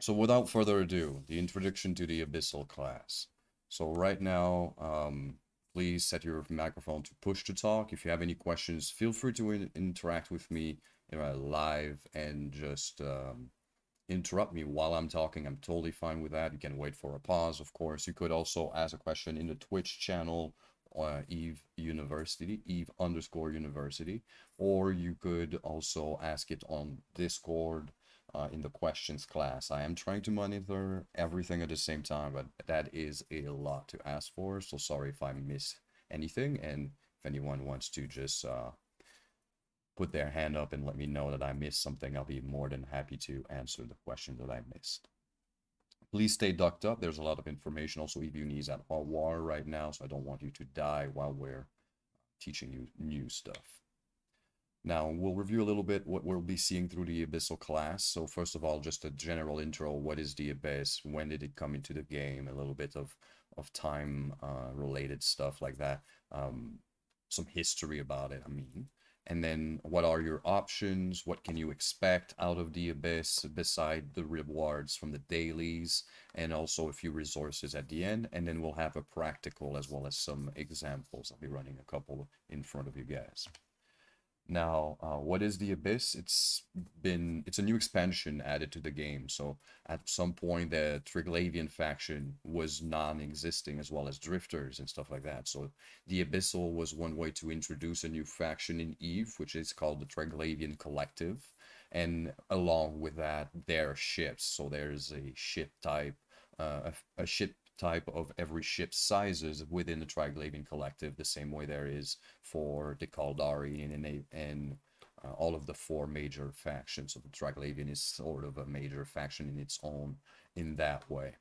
So without further ado, the introduction to the Abyssal class. So right now, please set your microphone to push to talk. If you have any questions, feel free to interact with me live and just interrupt me while I'm talking. I'm totally fine with that. You can wait for a pause, of course. You could also ask a question in the Twitch channel, Eve University, Eve underscore University, or you could also ask it on Discord in the questions class. I am trying to monitor everything at the same time, but that is a lot to ask for. So sorry if I miss anything, and if anyone wants to just put their hand up and let me know that I missed something, I'll be more than happy to answer the question that I missed. Please stay ducked up. There's a lot of information. Also, EVU is at war right now, so I don't want you to die while we're teaching you new stuff. Now, we'll review a little bit what we'll be seeing through the Abyssal class. So first of all, just a general intro. What is the Abyss? When did it come into the game? A little bit of time related stuff like that. Some history about it, I mean. And then what are your options? What can you expect out of the Abyss beside the rewards from the dailies? And also a few resources at the end. And then we'll have a practical as well as some examples. I'll be running a couple in front of you guys. Now, what is the Abyss? It's a new expansion added to the game. So at some point, the Triglavian faction was non-existing, as well as drifters and stuff like that. So the Abyssal was one way to introduce a new faction in Eve, which is called the Triglavian Collective, and along with that, their ships. So there's a ship type, a ship type of every ship's sizes within the Triglavian Collective, the same way there is for the Caldari and all of the four major factions. So the Triglavian is sort of a major faction in its own in that way.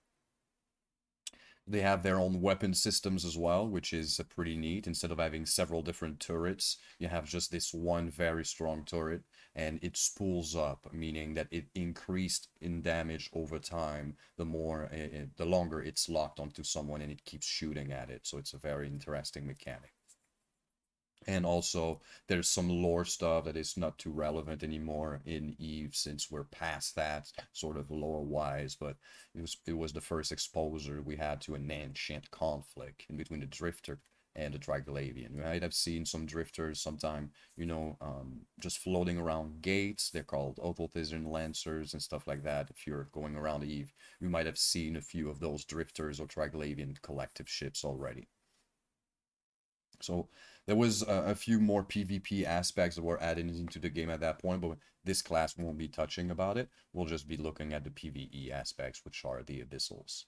They have their own weapon systems as well, which is pretty neat. Instead of having several different turrets, you have just this one very strong turret, and it spools up, meaning that it increased in damage over time. The longer it's locked onto someone, and it keeps shooting at it. So it's a very interesting mechanic. And also, there's some lore stuff that is not too relevant anymore in Eve since we're past that sort of lore-wise. But it was the first exposure we had to an ancient conflict in between the Drifter and the Triglavian. You might have seen some drifters sometime, just floating around gates. They're called Otothisan Lancers and stuff like that. If you're going around Eve, you might have seen a few of those drifters or Triglavian collective ships already. So there was a few more PvP aspects that were added into the game at that point, but this class won't be touching about it. We'll just be looking at the PvE aspects, which are the Abyssals.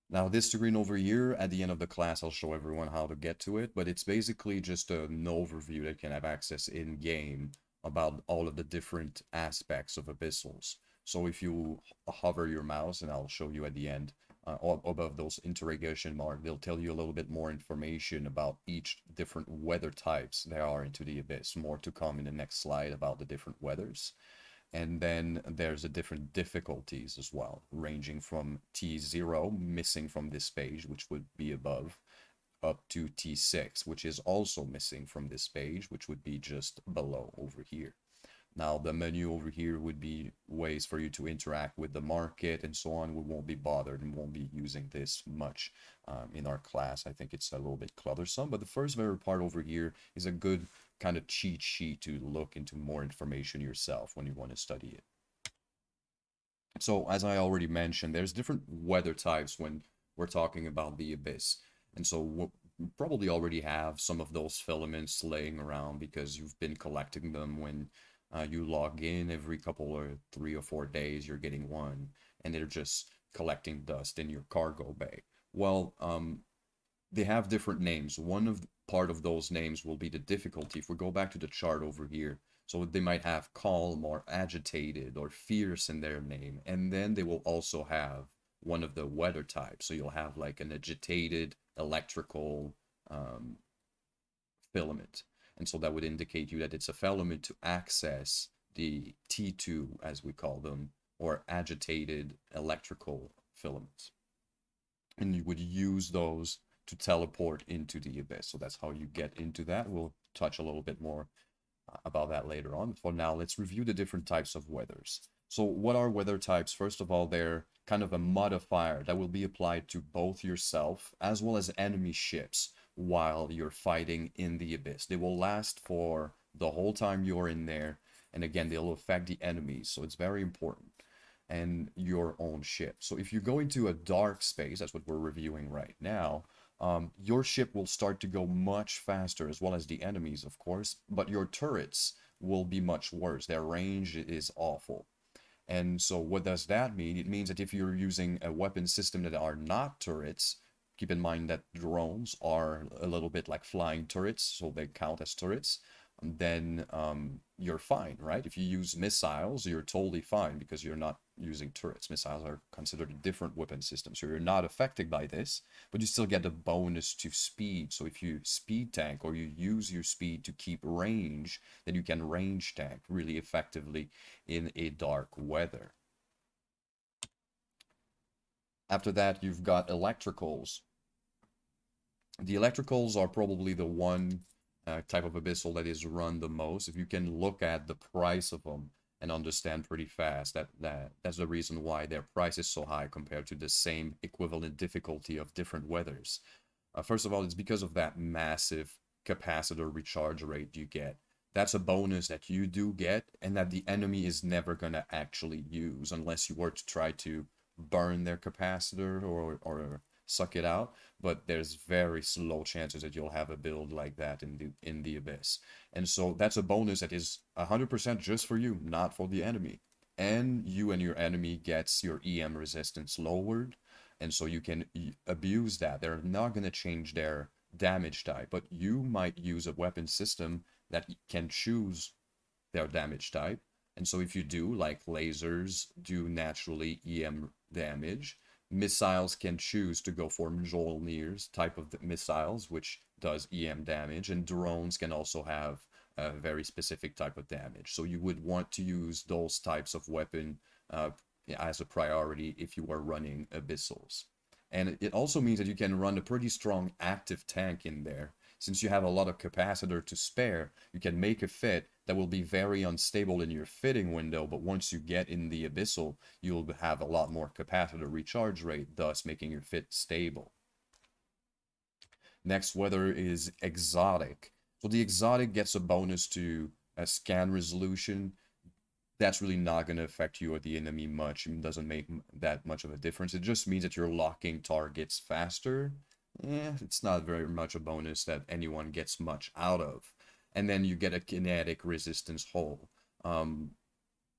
Now this screen over here, at the end of the class, I'll show everyone how to get to it, but it's basically just an overview that can have access in-game about all of the different aspects of Abyssals. So if you hover your mouse, and I'll show you at the end, above those interrogation mark, they'll tell you a little bit more information about each different weather types there are into the Abyss. More to come in the next slide about the different weathers. And then there's the different difficulties as well, ranging from T0, missing from this page, which would be above, up to T6, which is also missing from this page, which would be just below over here. Now, the menu over here would be ways for you to interact with the market and so on. We won't be bothered and won't be using this much in our class. I think it's a little bit cluttersome, but the first very part over here is a good kind of cheat sheet to look into more information yourself when you want to study it. So, as I already mentioned, there's different weather types when we're talking about the Abyss. And so we'll probably already have some of those filaments laying around because you've been collecting them when you log in every couple or 3 or 4 days, you're getting one, and they're just collecting dust in your cargo bay. Well, they have different names. One of part of those names will be the difficulty. If we go back to the chart over here, so they might have calm or agitated or fierce in their name, and then they will also have one of the weather types. So you'll have like an agitated electrical filament. And so that would indicate you that it's a filament to access the T2, as we call them, or agitated electrical filaments. And you would use those to teleport into the Abyss. So that's how you get into that. We'll touch a little bit more about that later on. For now, let's review the different types of weathers. So what are weather types? First of all, they're kind of a modifier that will be applied to both yourself as well as enemy ships while you're fighting in the abyss. They will last for the whole time you're in there, and again, they'll affect the enemies, so it's very important. And your own ship. So if you go into a dark space, that's what we're reviewing right now, your ship will start to go much faster, as well as the enemies, of course, but your turrets will be much worse. Their range is awful. And so what does that mean? It means that if you're using a weapon system that are not turrets, keep in mind that drones are a little bit like flying turrets, so they count as turrets, then you're fine, right? If you use missiles, you're totally fine because you're not using turrets. Missiles are considered a different weapon system, so you're not affected by this, but you still get a bonus to speed. So if you speed tank or you use your speed to keep range, then you can range tank really effectively in a dark weather. After that, you've got electricals. The electricals are probably the one type of abyssal that is run the most. If you can look at the price of them and understand pretty fast, that's the reason why their price is so high compared to the same equivalent difficulty of different weathers. First of all, it's because of that massive capacitor recharge rate you get. That's a bonus that you do get and that the enemy is never going to actually use unless you were to try to burn their capacitor or suck it out, but there's very slow chances that you'll have a build like that in the abyss. And so that's a bonus that is 100% just for you, not for the enemy. And you and your enemy gets your EM resistance lowered, and so you can abuse that. They're not going to change their damage type, but you might use a weapon system that can choose their damage type. And so if you do, like lasers do naturally EM damage, missiles can choose to go for Mjolnir's type of missiles, which does EM damage, and drones can also have a very specific type of damage. So you would want to use those types of weapon as a priority if you are running Abyssals. And it also means that you can run a pretty strong active tank in there. Since you have a lot of capacitor to spare, you can make a fit that will be very unstable in your fitting window, but once you get in the Abyssal, you'll have a lot more capacitor recharge rate, thus making your fit stable. Next weather is exotic. So the exotic gets a bonus to a scan resolution. That's really not going to affect you or the enemy much. It doesn't make that much of a difference. It just means that you're locking targets faster. It's not very much a bonus that anyone gets much out of. And then you get a kinetic resistance hull. And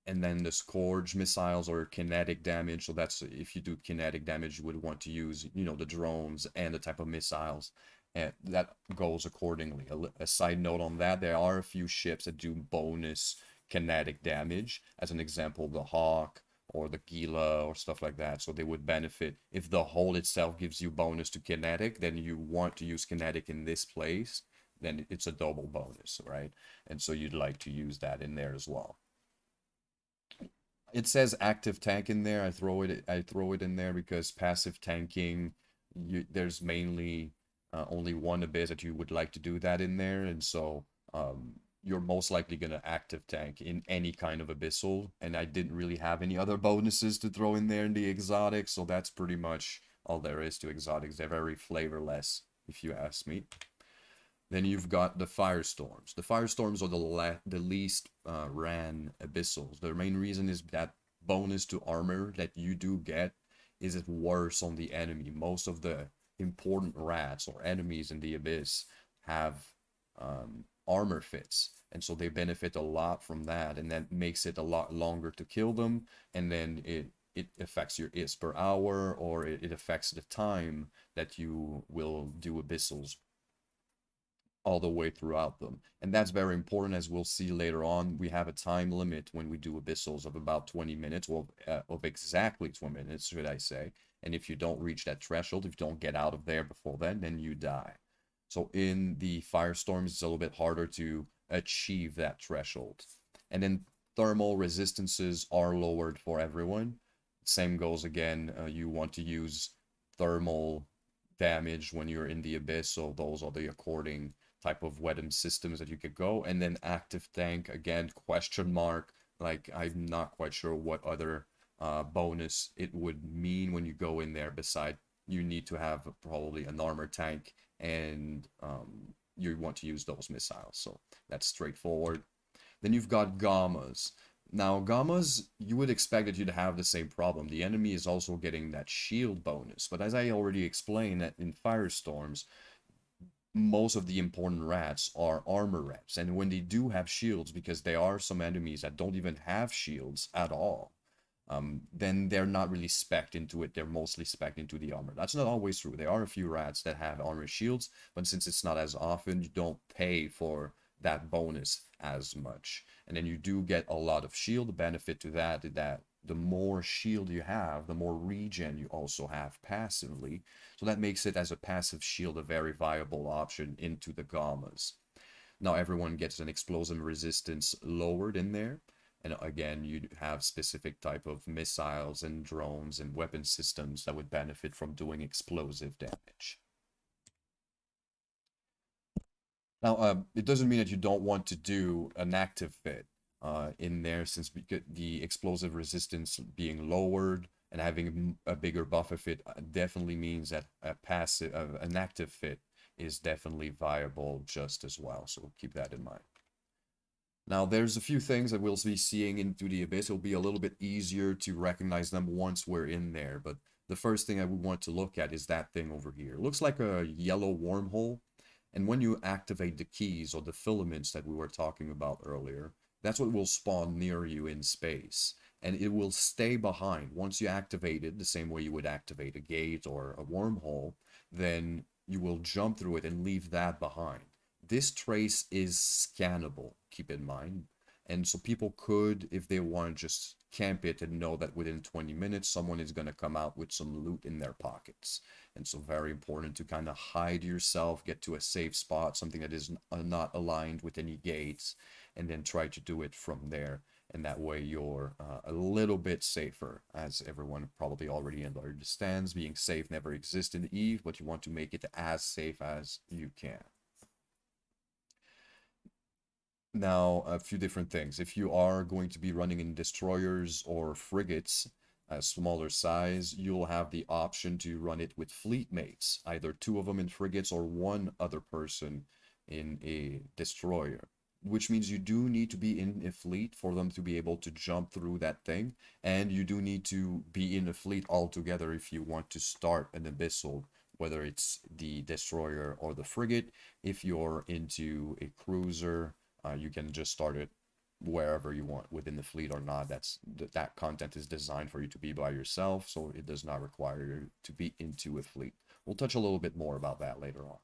then the Scourge missiles or kinetic damage. So that's if you do kinetic damage, you would want to use, the drones and the type of missiles. And that goes accordingly. A side note on that, there are a few ships that do bonus kinetic damage. As an example, the Hawk or the Gila or stuff like that. So they would benefit. If the hull itself gives you bonus to kinetic, then you want to use kinetic in this place, then it's a double bonus, right? And so you'd like to use that in there as well. It says active tank in there. I throw it in there because passive tanking, there's mainly only one abyss that you would like to do that in there, and so you're most likely gonna active tank in any kind of abyssal. And I didn't really have any other bonuses to throw in there in the exotic, so that's pretty much all there is to exotics. They're very flavorless, if you ask me. Then you've got the Firestorms. The Firestorms are the least ran Abyssals. The main reason is that bonus to armor that you do get is it worse on the enemy. Most of the important rats or enemies in the Abyss have armor fits, and so they benefit a lot from that, and that makes it a lot longer to kill them, and then it affects your hits per hour, or it affects the time that you will do Abyssals all the way throughout them. And that's very important, as we'll see later on. We have a time limit when we do Abyssals of about 20 minutes, well, of exactly 20 minutes, should I say. And if you don't reach that threshold, if you don't get out of there before then you die. So in the Firestorms, it's a little bit harder to achieve that threshold. And then thermal resistances are lowered for everyone. Same goes again, you want to use thermal damage when you're in the Abyss, so those are the according type of weapon systems that you could go. And then active tank, again, question mark. Like, I'm not quite sure what other bonus it would mean when you go in there. Beside, you need to have probably an armor tank, and you want to use those missiles. So that's straightforward. Then you've got gammas. Now, gammas, you would expect that you'd have the same problem. The enemy is also getting that shield bonus. But as I already explained, that in Firestorms, most of the important rats are armor rats. And when they do have shields, because there are some enemies that don't even have shields at all, then they're not really spec'd into it. They're mostly spec'd into the armor. That's not always true. There are a few rats that have armor shields, but since it's not as often, you don't pay for that bonus as much. And then you do get a lot of shield. Benefit to that, that the more shield you have, the more regen you also have passively. So that makes it, as a passive shield, a very viable option into the gammas. Now everyone gets an explosive resistance lowered in there. And again, you have specific type of missiles and drones and weapon systems that would benefit from doing explosive damage. Now, it doesn't mean that you don't want to do an active fit in there, since the explosive resistance being lowered and having a bigger buffer fit definitely means that an active fit is definitely viable just as well. So keep that in mind. Now, there's a few things that we'll be seeing into the Abyss. It'll be a little bit easier to recognize them once we're in there, but the first thing I would want to look at is that thing over here. It looks like a yellow wormhole, and when you activate the keys or the filaments that we were talking about earlier, that's what will spawn near you in space. And it will stay behind. Once you activate it, the same way you would activate a gate or a wormhole, then you will jump through it and leave that behind. This trace is scannable, keep in mind. And so people could, if they want to just camp it and know that within 20 minutes, someone is going to come out with some loot in their pockets. And so very important to kind of hide yourself, get to a safe spot, something that is not aligned with any gates, and then try to do it from there. And that way you're a little bit safer, as everyone probably already understands. Being safe never exists in EVE, but you want to make it as safe as you can. Now, a few different things. If you are going to be running in destroyers or frigates, a smaller size, you'll have the option to run it with fleet mates, either two of them in frigates or one other person in a destroyer, which means you do need to be in a fleet for them to be able to jump through that thing, and you do need to be in a fleet altogether if you want to start an abyssal, whether it's the destroyer or the frigate. If you're into a cruiser, you can just start it wherever you want, within the fleet or not. That content is designed for you to be by yourself, so it does not require you to be into a fleet. We'll touch a little bit more about that later on.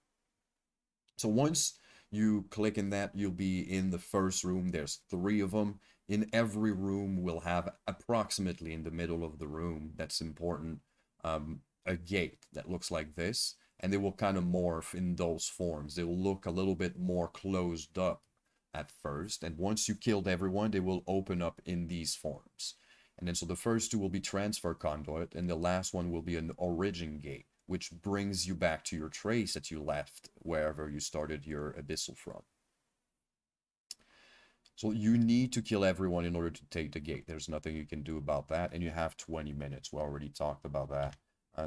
So once you click in that, you'll be in the first room. There's 3 of them. In every room, we'll have approximately in the middle of the room, that's important, a gate that looks like this, and they will kind of morph in those forms. They will look a little bit more closed up at first, and once you killed everyone, they will open up in these forms. And then so the first 2 will be transfer conduit, and the last one will be an origin gate, which brings you back to your trace that you left wherever you started your abyssal from. So you need to kill everyone in order to take the gate. There's nothing you can do about that, and you have 20 minutes. We already talked about that.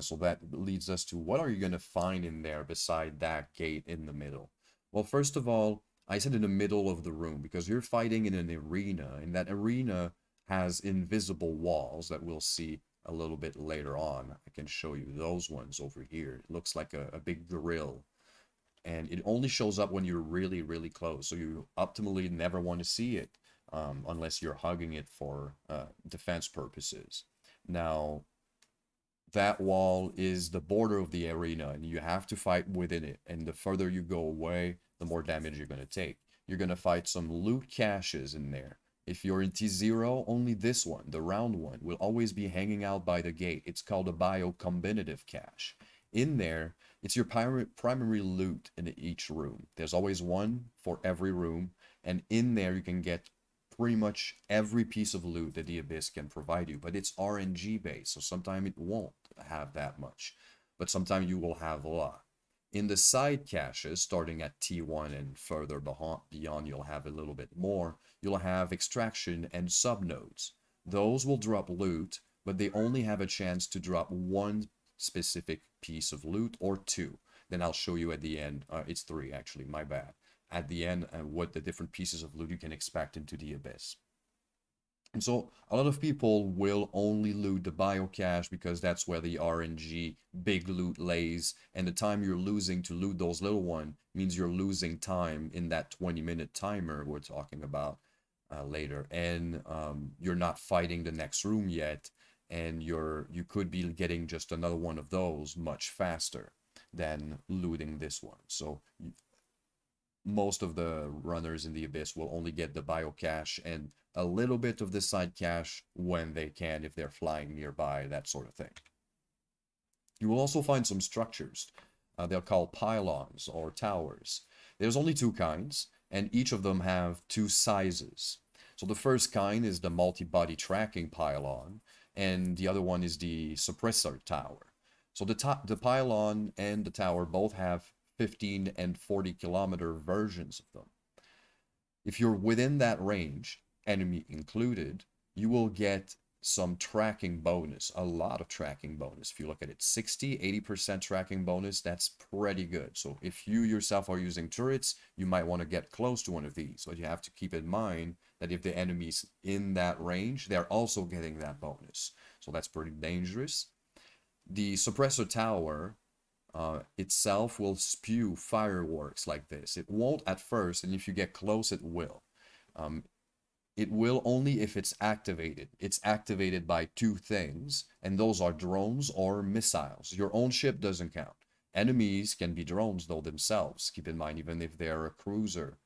So that leads us to, what are you going to find in there beside that gate in the middle? Well, first of all, I said in the middle of the room because you're fighting in an arena, and that arena has invisible walls that we'll see a little bit later on. I can show you those ones over here. It looks like a big grill, and it only shows up when you're really, really close. So you optimally never want to see it unless you're hugging it for defense purposes. Now, that wall is the border of the arena, and you have to fight within it. And the further you go away, the more damage you're going to take. You're going to fight some loot caches in there. If you're in T0, only this one, the round one, will always be hanging out by the gate. It's called a biocombinative cache. In there, it's your primary loot in each room. There's always one for every room, and in there you can get pretty much every piece of loot that the Abyss can provide you, but it's RNG based, so sometimes it won't have that much, but sometimes you will have a lot. In the side caches, starting at T1 and further beyond, you'll have a little bit more. You'll have extraction and subnodes. Those will drop loot, but they only have a chance to drop one specific piece of loot or two. Then I'll show you at the end. It's three, actually, my bad. At the end, what the different pieces of loot you can expect into the Abyss. And so a lot of people will only loot the biocache because that's where the RNG big loot lays, and the time you're losing to loot those little one means you're losing time in that 20-minute timer we're talking about later, and you're not fighting the next room yet, and you could be getting just another one of those much faster than looting this one. So most of the runners in the Abyss will only get the biocache and a little bit of the side cache when they can, if they're flying nearby, that sort of thing. You will also find some structures. They're called pylons or towers. There's only two kinds, and each of them have two sizes. So the first kind is the multi-body tracking pylon, and the other one is the suppressor tower. So the pylon and the tower both have 15 and 40 kilometer versions of them. If you're within that range, enemy included, you will get some tracking bonus, a lot of tracking bonus. If you look at it, 60-80% tracking bonus, that's pretty good. So if you yourself are using turrets, you might want to get close to one of these. But you have to keep in mind that if the enemy's in that range, they're also getting that bonus. So that's pretty dangerous. The suppressor tower itself will spew fireworks like this. It won't at first, and if you get close, it will. It will only if it's activated. It's activated by two things, and those are drones or missiles. Your own ship doesn't count. Enemies can be drones, though, themselves. Keep in mind, even if they're a cruiser,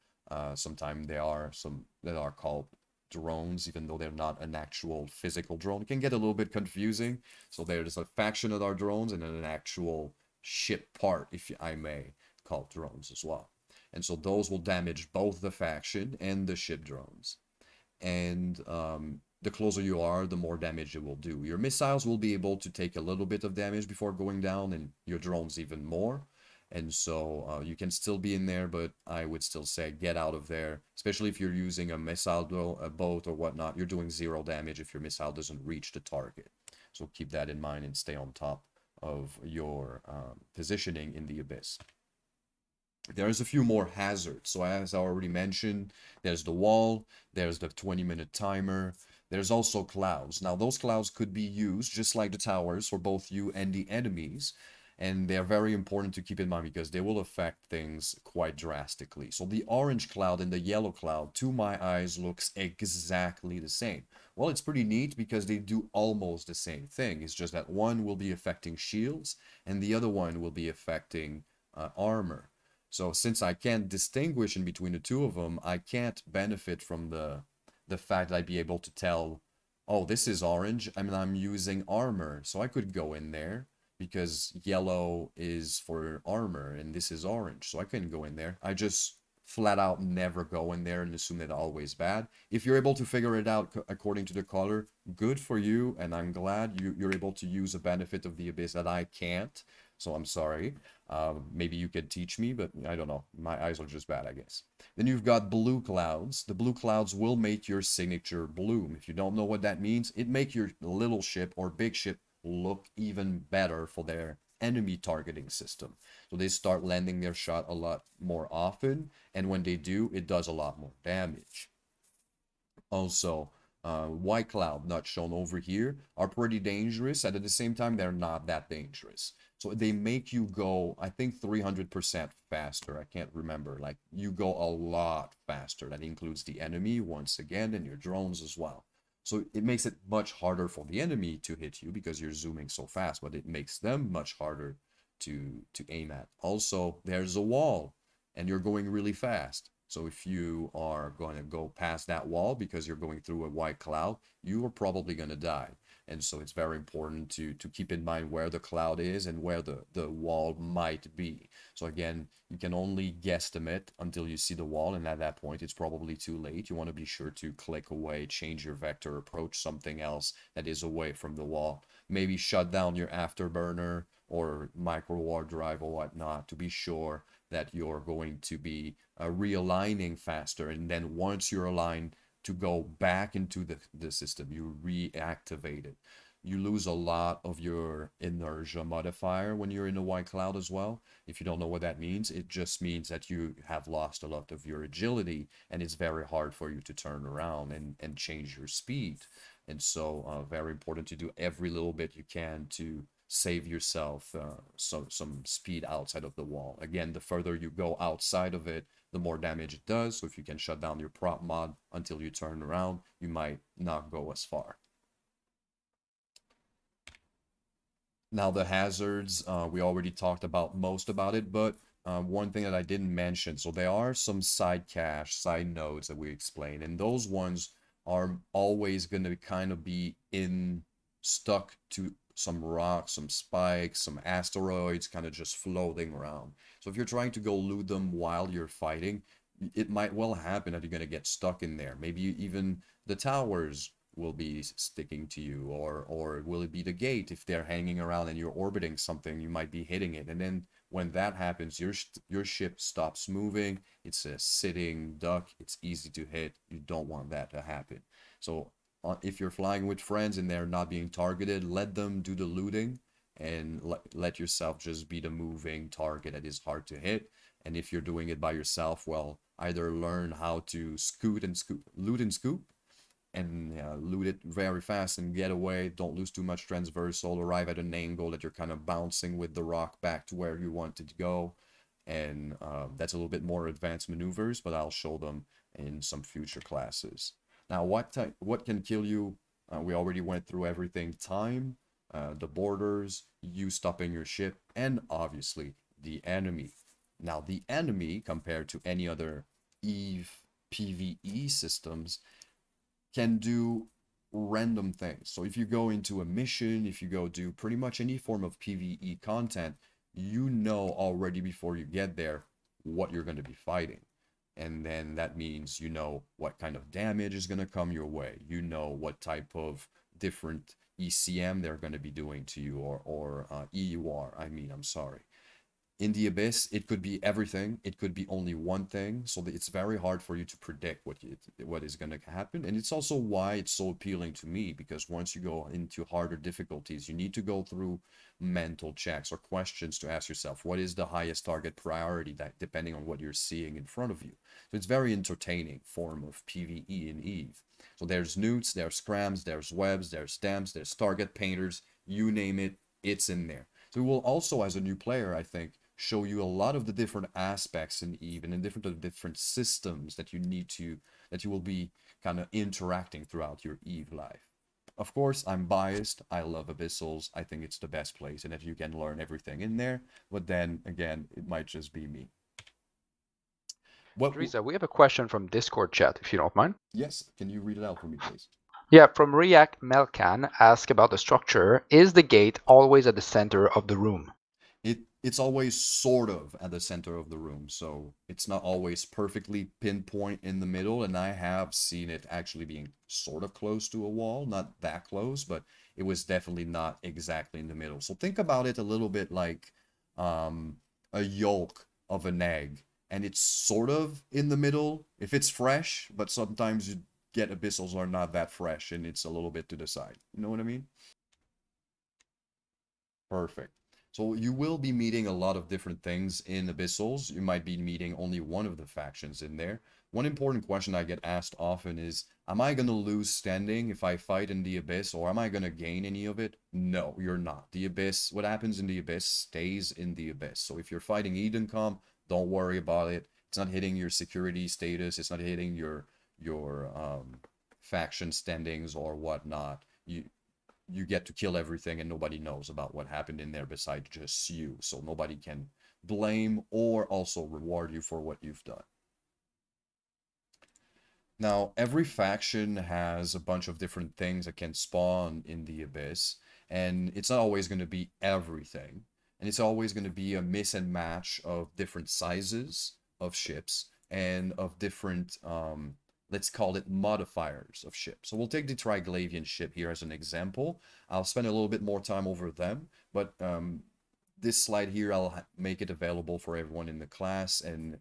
sometimes there are some that are called drones, even though they're not an actual physical drone. It can get a little bit confusing. So there's a faction that are drones and then an actual ship part, if I may, called drones as well. And so those will damage both the faction and the ship drones. And the closer you are, the more damage it will do. Your missiles will be able to take a little bit of damage before going down, and your drones even more. And so you can still be in there, but I would still say get out of there, especially if you're using a missile a boat or whatnot. You're doing 0 damage if your missile doesn't reach the target. So keep that in mind and stay on top of your positioning in the Abyss. There's a few more hazards. So as I already mentioned, there's the wall, there's the 20-minute timer, there's also clouds. Now those clouds could be used just like the towers for both you and the enemies, and they're very important to keep in mind because they will affect things quite drastically. So the orange cloud and the yellow cloud, to my eyes, looks exactly the same. Well, it's pretty neat because they do almost the same thing. It's just that one will be affecting shields and the other one will be affecting armor. So since I can't distinguish in between the two of them, I can't benefit from the fact that I'd be able to tell, oh, this is orange, I mean, I'm using armor. So I could go in there because yellow is for armor and this is orange. So I couldn't go in there. I just flat out never go in there and assume that always bad. If you're able to figure it out according to the color, good for you. And I'm glad you're able to use a benefit of the Abyss that I can't. So I'm sorry. Maybe you could teach me, but I don't know. My eyes are just bad, I guess. Then you've got blue clouds. The blue clouds will make your signature bloom. If you don't know what that means, it makes your little ship or big ship look even better for their enemy targeting system. So they start landing their shot a lot more often, and when they do, it does a lot more damage. Also, white cloud, not shown over here, are pretty dangerous, and at the same time, they're not that dangerous. So they make you go, I think 300% faster. I can't remember. Like, you go a lot faster. That includes the enemy, once again, and your drones as well. So it makes it much harder for the enemy to hit you because you're zooming so fast, but it makes them much harder to aim at. Also, there's a wall, and you're going really fast. So if you are going to go past that wall because you're going through a white cloud, you are probably going to die. And so it's very important to keep in mind where the cloud is and where the wall might be. So again, you can only guesstimate until you see the wall, and at that point, it's probably too late. You want to be sure to click away, change your vector, approach something else that is away from the wall. Maybe shut down your afterburner or micro ward drive or whatnot to be sure that you're going to be realigning faster. And then once you're aligned to go back into the system, you reactivate it. You lose a lot of your inertia modifier when you're in a white cloud as well. If you don't know what that means, it just means that you have lost a lot of your agility, and it's very hard for you to turn around and change your speed. And so very important to do every little bit you can to save yourself some speed outside of the wall. Again, the further you go outside of it, the more damage it does. So if you can shut down your prop mod until you turn around, you might not go as far. Now the hazards, we already talked about most about it, but one thing that I didn't mention, so there are some side cache, side nodes that we explain, and those ones are always going to kind of be stuck to some rocks, some spikes, some asteroids, kind of just floating around. So if you're trying to go loot them while you're fighting, it might well happen that you're going to get stuck in there. Maybe even the towers will be sticking to you, or will it be the gate? If they're hanging around and you're orbiting something, you might be hitting it, and then when that happens, your ship stops moving. It's a sitting duck. It's easy to hit. You don't want that to happen. So if you're flying with friends and they're not being targeted, let them do the looting, and let yourself just be the moving target that is hard to hit. And if you're doing it by yourself, well, either learn how to loot and scoop, and loot it very fast and get away. Don't lose too much transversal. Arrive at an angle that you're kind of bouncing with the rock back to where you want it to go. And that's a little bit more advanced maneuvers, but I'll show them in some future classes. Now, what can kill you? We already went through everything. Time, the borders, you stopping your ship, and obviously the enemy. Now, the enemy, compared to any other EVE PvE systems, can do random things. So if you go into a mission, if you go do pretty much any form of PvE content, you know already before you get there what you're going to be fighting. And then that means you know what kind of damage is going to come your way. You know what type of different ECM they're going to be doing to you, or EUR, I'm sorry. In the Abyss, it could be everything. It could be only one thing. So it's very hard for you to predict what is going to happen. And it's also why it's so appealing to me, because once you go into harder difficulties, you need to go through mental checks or questions to ask yourself, what is the highest target priority, that depending on what you're seeing in front of you. So it's very entertaining form of PvE in EVE. So there's newts, there's scrams, there's webs, there's stamps, there's target painters, you name it, it's in there. So it will also, as a new player, I think, show you a lot of the different aspects in EVE and in different systems that you will be kind of interacting throughout your EVE life. Of course, I'm biased. I love Abyssals. I think it's the best place, and that you can learn everything in there. But then again, it might just be me. Dreeza, we have a question from Discord chat, if you don't mind. Yes, can you read it out for me, please? Yeah, from React Melkan, ask about the structure. Is the gate always at the center of the room? It's always sort of at the center of the room, so it's not always perfectly pinpoint in the middle, and I have seen it actually being sort of close to a wall, not that close, but it was definitely not exactly in the middle. So think about it a little bit like a yolk of an egg, and it's sort of in the middle if it's fresh, but sometimes you get abyssals are not that fresh, and it's a little bit to the side. You know what I mean? Perfect. So you will be meeting a lot of different things in Abyssals. You might be meeting only one of the factions in there. One important question I get asked often is, am I going to lose standing if I fight in the Abyss, or am I going to gain any of it? No, you're not. The Abyss, what happens in the Abyss stays in the Abyss. So if you're fighting Edencom, don't worry about it. It's not hitting your security status. It's not hitting your faction standings or whatnot. You get to kill everything, and nobody knows about what happened in there besides just you. So nobody can blame or also reward you for what you've done. Now, every faction has a bunch of different things that can spawn in the Abyss, and it's not always going to be everything. And it's always going to be a mix and match of different sizes of ships and of different let's call it modifiers of ships. So we'll take the Triglavian ship here as an example. I'll spend a little bit more time over them, but this slide here, I'll make it available for everyone in the class, and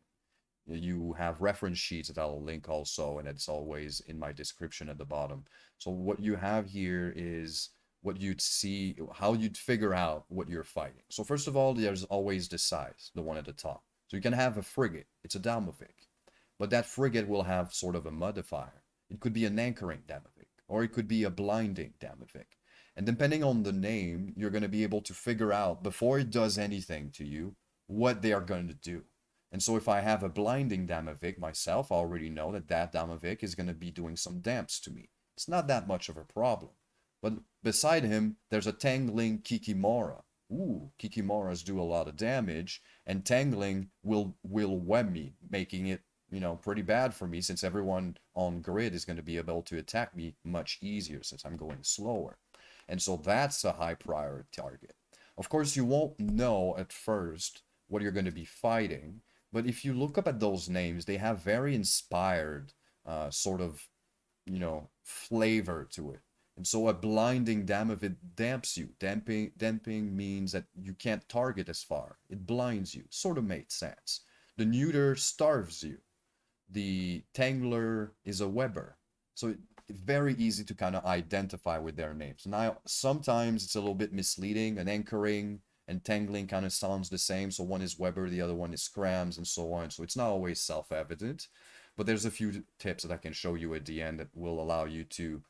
you have reference sheets that I'll link also, and it's always in my description at the bottom. So what you have here is what you'd see, how you'd figure out what you're fighting. So first of all, there's always the size, the one at the top. So you can have a frigate, it's a Damavik, but that frigate will have sort of a modifier. It could be an anchoring Damavik, or it could be a blinding Damavik. And depending on the name, you're going to be able to figure out, before it does anything to you, what they are going to do. And so if I have a blinding Damavik myself, I already know that that Damavik is going to be doing some damps to me. It's not that much of a problem. But beside him, there's a Tangling Kikimora. Ooh, Kikimoras do a lot of damage, and Tangling will web me, making it, pretty bad for me, since everyone on grid is going to be able to attack me much easier since I'm going slower. And so that's a high priority target. Of course, you won't know at first what you're going to be fighting, but if you look up at those names, they have very inspired sort of, flavor to it. And so a blinding Damavik damps you. Damping means that you can't target as far. It blinds you. Sort of made sense. The neuter starves you. The Tangler is a Weber. So it's very easy to kind of identify with their names. Now, sometimes it's a little bit misleading. An anchoring and tangling kind of sounds the same. So one is Weber, the other one is Scrams, and so on. So it's not always self-evident. But there's a few tips that I can show you at the end that will allow you to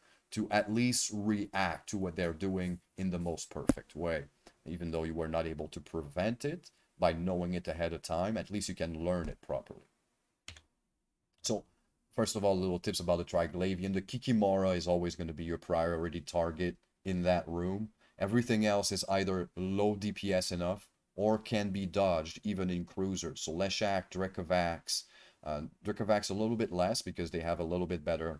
at least react to what they're doing in the most perfect way. Even though you were not able to prevent it by knowing it ahead of time, at least you can learn it properly. So, first of all, little tips about the Triglavian. The Kikimora is always going to be your priority target in that room. Everything else is either low DPS enough or can be dodged, even in cruisers. So Leshak, Drekavax. Drekavax a little bit less because they have a little bit better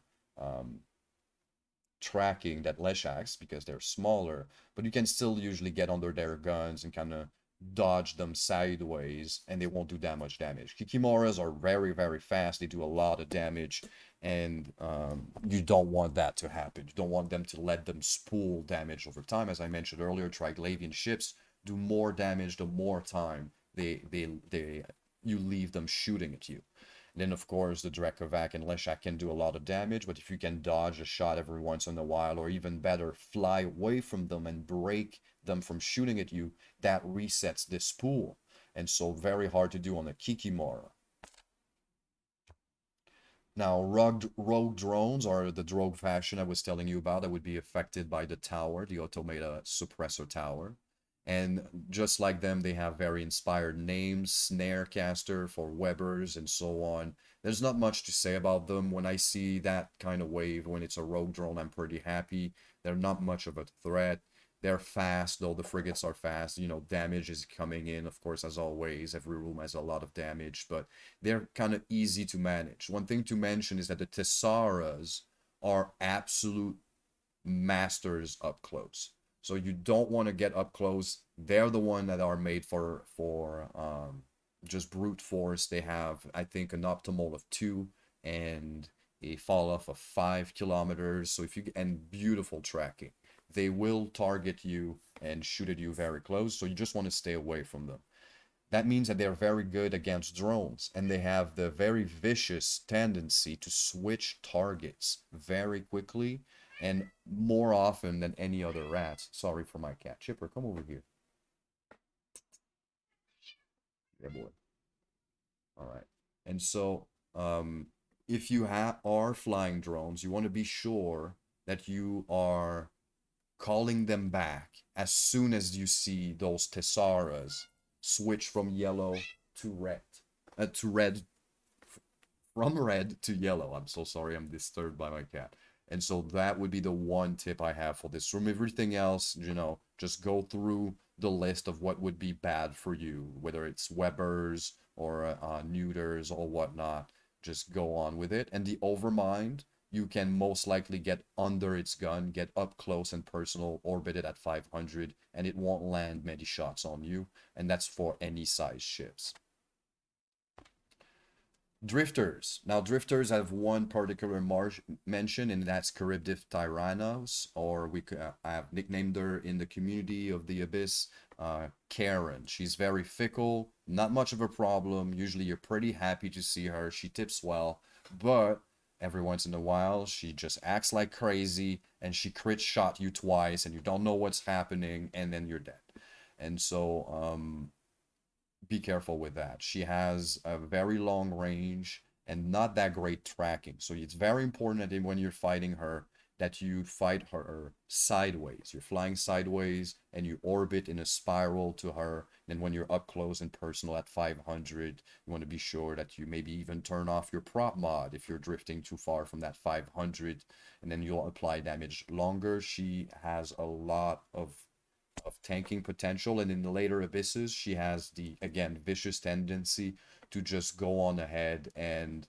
tracking that Leshaks because they're smaller, but you can still usually get under their guns and kind of dodge them sideways and they won't do that much damage. Kikimoras are very, very fast. They do a lot of damage, and you don't want that to happen. You don't want them to let them spool damage over time. As I mentioned earlier, Triglavian ships do more damage the more time you leave them shooting at you. Then, of course, the Drekavac and Leshak can do a lot of damage, but if you can dodge a shot every once in a while, or even better, fly away from them and break them from shooting at you, that resets this pool. And so very hard to do on a Kikimora. Now, rogue drones are the drogue faction I was telling you about that would be affected by the tower, the Automata Suppressor Tower. And just like them, they have very inspired names, Snarecaster for Webers and so on. There's not much to say about them. When I see that kind of wave, when it's a rogue drone, I'm pretty happy. They're not much of a threat. They're fast, though the frigates are fast. Damage is coming in, of course, as always. Every room has a lot of damage, but they're kind of easy to manage. One thing to mention is that the Tessaras are absolute masters up close. So you don't want to get up close. They're the one that are made for just brute force. They have, I think, an optimal of 2 and a fall off of 5 kilometers. So and beautiful tracking. They will target you and shoot at you very close. So you just want to stay away from them. That means that they're very good against drones, and they have the very vicious tendency to switch targets very quickly and more often than any other rats. Sorry for my cat. Chipper, come over here. Yeah, boy. All right. And so, if you are flying drones, you want to be sure that you are calling them back as soon as you see those Tessaras switch from yellow to red. From red to yellow. I'm so sorry, I'm disturbed by my cat. And so that would be the one tip I have for this room. Everything else, just go through the list of what would be bad for you, whether it's Webers or neuters or whatnot. Just go on with it. And the Overmind, you can most likely get under its gun, get up close and personal, orbit it at 500, and it won't land many shots on you. And that's for any size ships. Drifters. Now, drifters have one particular mention, and that's Charybdis tyrannos, or I have nicknamed her in the community of the Abyss, Karen. She's very fickle, not much of a problem. Usually, you're pretty happy to see her. She tips well, but every once in a while, she just acts like crazy, and she crit shot you twice, and you don't know what's happening, and then you're dead. And so, be careful with that. She has a very long range and not that great tracking. So it's very important that when you're fighting her, that you fight her sideways. You're flying sideways and you orbit in a spiral to her. And when you're up close and personal at 500, you want to be sure that you maybe even turn off your prop mod if you're drifting too far from that 500, and then you'll apply damage longer. She has a lot of tanking potential, and in the later abysses she has the, again, vicious tendency to just go on ahead and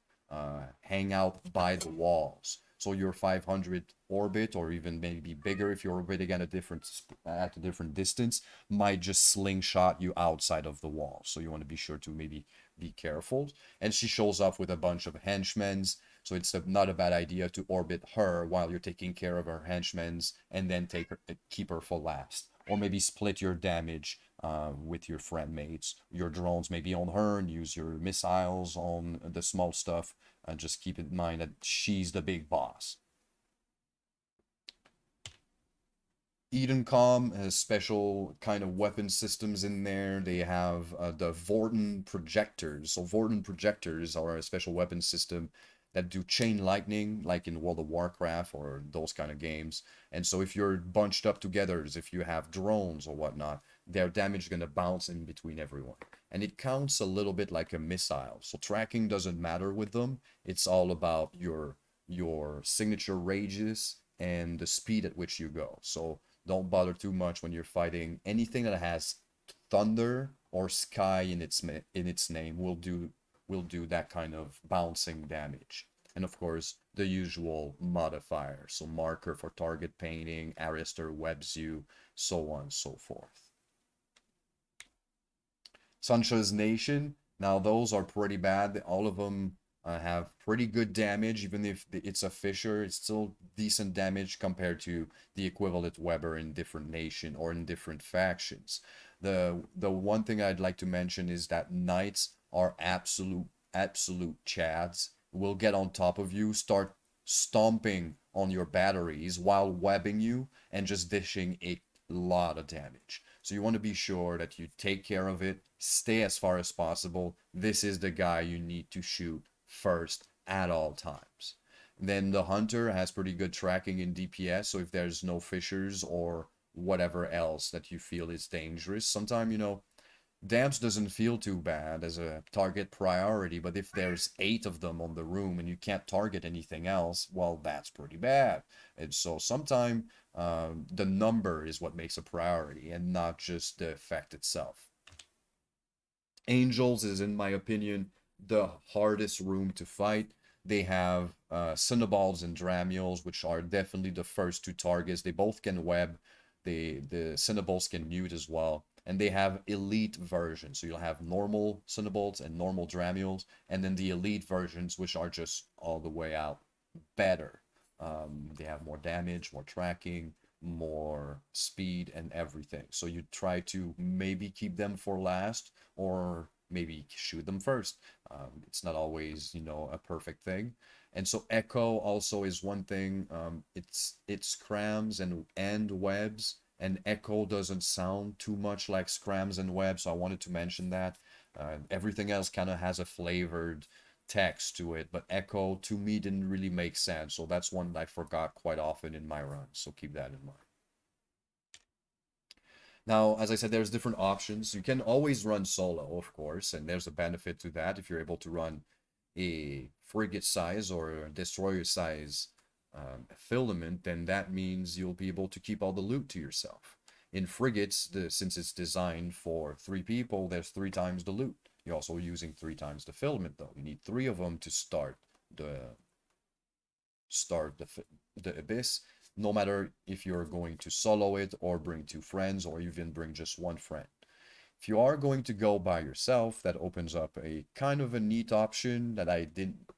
hang out by the walls. So your 500 orbit, or even maybe bigger if you're orbiting at a different distance, might just slingshot you outside of the wall. So you want to be sure to maybe be careful. And she shows up with a bunch of henchmen, so it's not a bad idea to orbit her while you're taking care of her henchmen, and then keep her for last. Or maybe split your damage with your friend mates. Your drones maybe on her, and use your missiles on the small stuff. And just keep in mind that she's the big boss. Edencom has special kind of weapon systems in there. They have the Vorten projectors. So Vorten projectors are a special weapon system that do chain lightning, like in World of Warcraft or those kind of games. And so if you're bunched up together, if you have drones or whatnot, their damage is going to bounce in between everyone. And it counts a little bit like a missile. So tracking doesn't matter with them. It's all about your signature rages and the speed at which you go. So don't bother too much when you're fighting anything that has thunder or sky in its name. Will do that kind of bouncing damage. And of course, the usual modifiers. So marker for target painting, Arister webs you, so on and so forth. Sansha's Nation. Now those are pretty bad. All of them have pretty good damage. Even if it's a fisher, it's still decent damage compared to the equivalent Weber in different nation or in different factions. The one thing I'd like to mention is that knights are absolute chads. Will get on top of you, start stomping on your batteries while webbing you and just dishing a lot of damage. So you want to be sure that you take care of it, stay as far as possible. This is the guy you need to shoot first at all times. Then the hunter has pretty good tracking in DPS, so if there's no fishers or whatever else that you feel is dangerous, sometimes, damps doesn't feel too bad as a target priority, but if there's 8 of them on the room and you can't target anything else, well, that's pretty bad. And so sometimes the number is what makes a priority and not just the effect itself. Angels is, in my opinion, the hardest room to fight. They have Cinnaballs and Dramiels, which are definitely the first 2 targets. They both can web. The Cinnaballs can mute as well. And they have elite versions. So you'll have normal Cinnaballs and normal Dramiels, and then the elite versions, which are just all the way out better. They have more damage, more tracking, more speed, and everything. So you try to maybe keep them for last, or maybe shoot them first. It's not always, a perfect thing. And so Echo also is one thing. It's crams and webs, and Echo doesn't sound too much like scrams and webs, so I wanted to mention that. Everything else kind of has a flavored text to it, but Echo to me didn't really make sense, so that's one I forgot quite often in my run, so keep that in mind. Now, as I said, there's different options. You can always run solo, of course, and there's a benefit to that. If you're able to run a frigate size or a destroyer size filament, then that means you'll be able to keep all the loot to yourself. In frigates, since it's designed for 3 people, there's 3 times the loot. You're also using 3 times the filament, though. You need 3 of them to start the abyss, no matter if you're going to solo it or bring 2 friends or even bring just 1 friend. If you are going to go by yourself, that opens up a kind of a neat option that I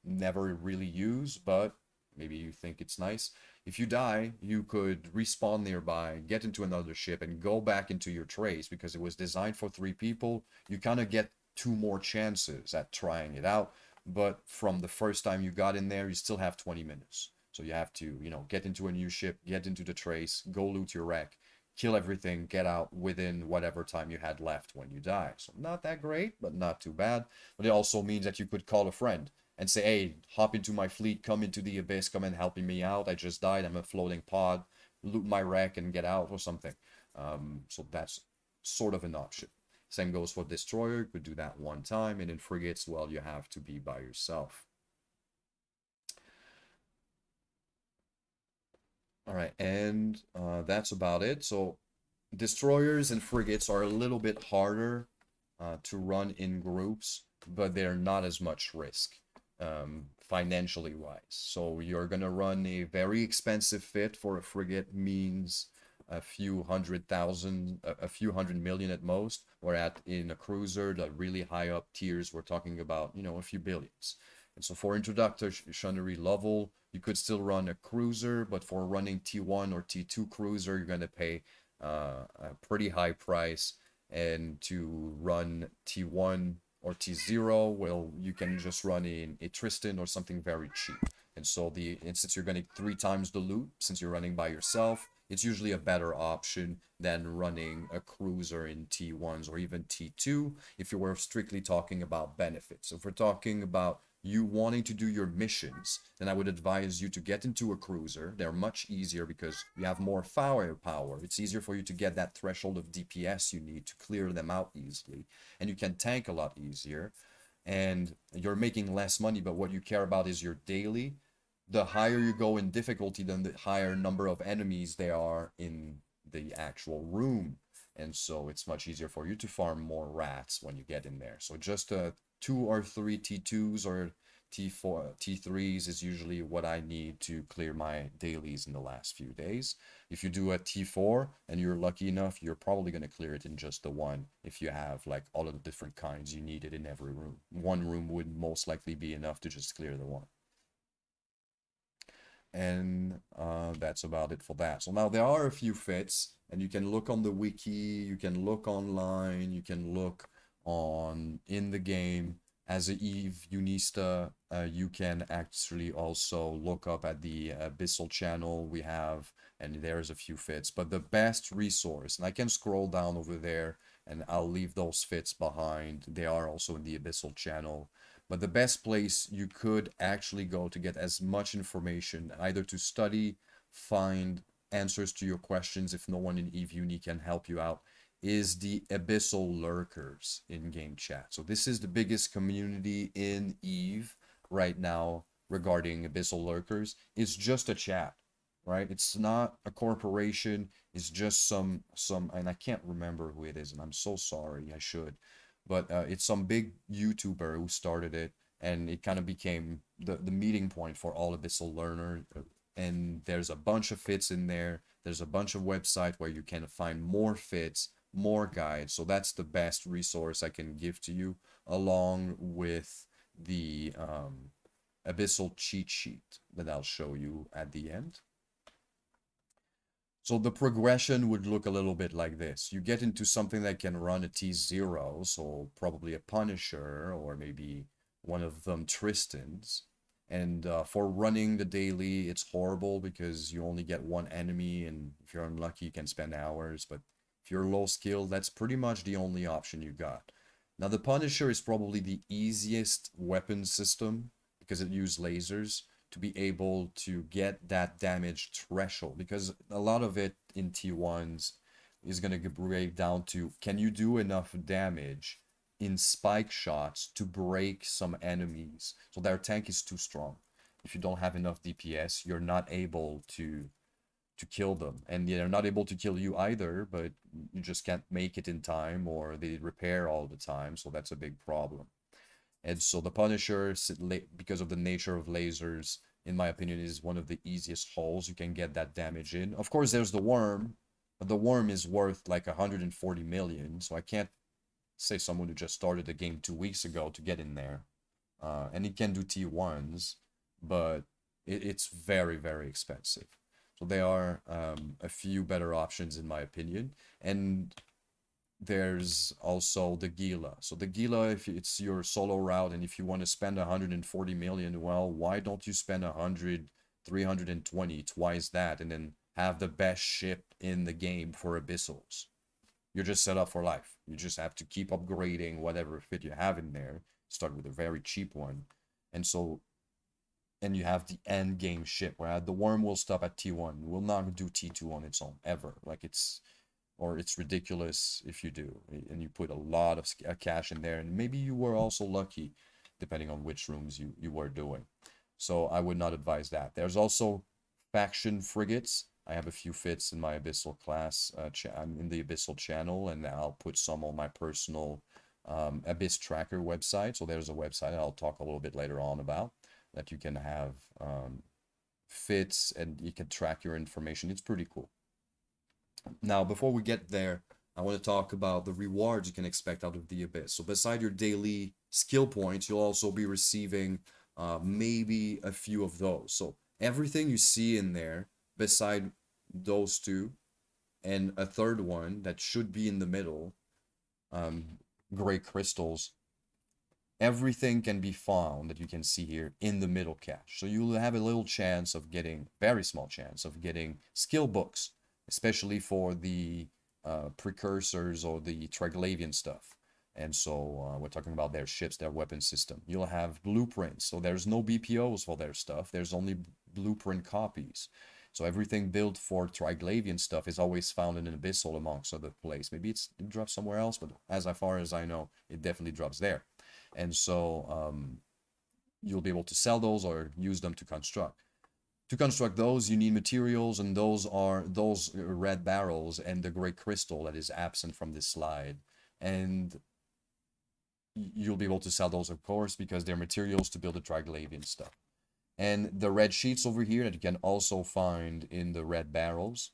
never really use, but maybe you think it's nice. If you die, you could respawn nearby, get into another ship, and go back into your trace because it was designed for 3 people. You kind of get 2 more chances at trying it out, but from the first time you got in there, you still have 20 minutes. So you have to, get into a new ship, get into the trace, go loot your wreck, kill everything, get out within whatever time you had left when you die. So not that great, but not too bad. But it also means that you could call a friend and say, hey, hop into my fleet, come into the abyss, come and help me out. I just died, I'm a floating pod, loot my wreck and get out or something. So that's sort of an option. Same goes for destroyer, you could do that one time, and in frigates, well, you have to be by yourself. All right, and that's about it. So destroyers and frigates are a little bit harder to run in groups, but they're not as much risk financially wise. So you're gonna run a very expensive fit for a frigate means a few 100,000, a few 100 million at most, or in a cruiser, the really high up tiers, we're talking about, a few billions. And so for introductory level, you could still run a cruiser, but for running T1 or T2 cruiser, you're gonna pay a pretty high price. And to run T1 or T0, well, you can just run in a Tristan or something very cheap. And so since you're getting 3 times the loot, since you're running by yourself, it's usually a better option than running a cruiser in T1s or even T2 if you were strictly talking about benefits. So if we're talking about you wanting to do your missions, then I would advise you to get into a cruiser. They're much easier because you have more firepower. It's easier for you to get that threshold of DPS you need to clear them out easily. And you can tank a lot easier. And you're making less money, but what you care about is your daily. The higher you go in difficulty, then the higher number of enemies there are in the actual room. And so it's much easier for you to farm more rats when you get in there. So just 2 or 3 T2s or T4, T3s is usually what I need to clear my dailies in the last few days. If you do a T4 and you're lucky enough, you're probably going to clear it in just the one if you have like all of the different kinds you needed in every room. One room would most likely be enough to just clear the one. And that's about it for that. So now there are a few fits, and you can look on the wiki, you can look online, you can look in the game. As a Eve Unista, you can actually also look up at the Abyssal channel we have, and there's a few fits. But the best resource, and I can scroll down over there, and I'll leave those fits behind. They are also in the Abyssal channel. But the best place you could actually go to get as much information, either to study, find answers to your questions if no one in Eve Uni can help you out, is the Abyssal Lurkers in-game chat. So this is the biggest community in Eve right now regarding Abyssal Lurkers. It's just a chat, right? It's not a corporation. It's just some, and I can't remember who it is, and I'm so sorry, I should. But it's some big YouTuber who started it, and it kind of became the meeting point for all Abyssal learners. And there's a bunch of fits in there. There's a bunch of websites where you can find more fits, more guides. So that's the best resource I can give to you, along with the Abyssal cheat sheet that I'll show you at the end. So the progression would look a little bit like this. You get into something that can run a T0, so probably a Punisher, or maybe one of them Tristans. And for running the daily, it's horrible because you only get one enemy, and if you're unlucky, you can spend hours. But if you're low skilled, that's pretty much the only option you got. Now, the Punisher is probably the easiest weapon system because it uses lasers to be able to get that damage threshold, because a lot of it in T1s is going to break down to, can you do enough damage in spike shots to break some enemies? So their tank is too strong. If you don't have enough DPS, you're not able to kill them, and they're not able to kill you either, but you just can't make it in time, or they repair all the time, so that's a big problem. And so the Punisher, because of the nature of lasers, in my opinion, is one of the easiest holes you can get that damage in. Of course, there's the Worm, but the Worm is worth like 140 million, so I can't say someone who just started the game 2 weeks ago to get in there. And it can do T1s, but it's very, very expensive. So there are a few better options in my opinion. And there's also the Gila. So the Gila, if it's your solo route and if you want to spend 140 million, well, why don't you spend 100, 320, twice that, and then have the best ship in the game for Abyssals? You're just set up for life. You just have to keep upgrading whatever fit you have in there. Start with a very cheap one. And so, and you have the end game ship where the worm will stop at T1. Will not do T2 on its own ever. Like it's ridiculous if you do, and you put a lot of cash in there, and maybe you were also lucky depending on which rooms you were doing. So I would not advise that. There's also faction frigates. I have a few fits in my Abyssal class. I'm in the Abyssal channel, and I'll put some on my personal Abyss Tracker website. So there's a website I'll talk a little bit later on about that you can have fits and you can track your information. It's pretty cool. Now, before we get there, I want to talk about the rewards you can expect out of the Abyss. So beside your daily skill points, you'll also be receiving maybe a few of those. So everything you see in there, beside those two, and a third one that should be in the middle, gray crystals, everything can be found that you can see here in the middle cache. So you'll have a little chance of getting, very small chance of getting skill books, especially for the precursors or the Triglavian stuff. And so we're talking about their ships, their weapon system. You'll have blueprints. So there's no BPOs for their stuff. There's only blueprint copies. So everything built for Triglavian stuff is always found in an Abyssal amongst other place. Maybe it drops somewhere else, but as far as I know, it definitely drops there. And so you'll be able to sell those or use them to construct. To construct those, you need materials, and those are those red barrels and the gray crystal that is absent from this slide. And you'll be able to sell those, of course, because they're materials to build the Triglavian stuff. And the red sheets over here that you can also find in the red barrels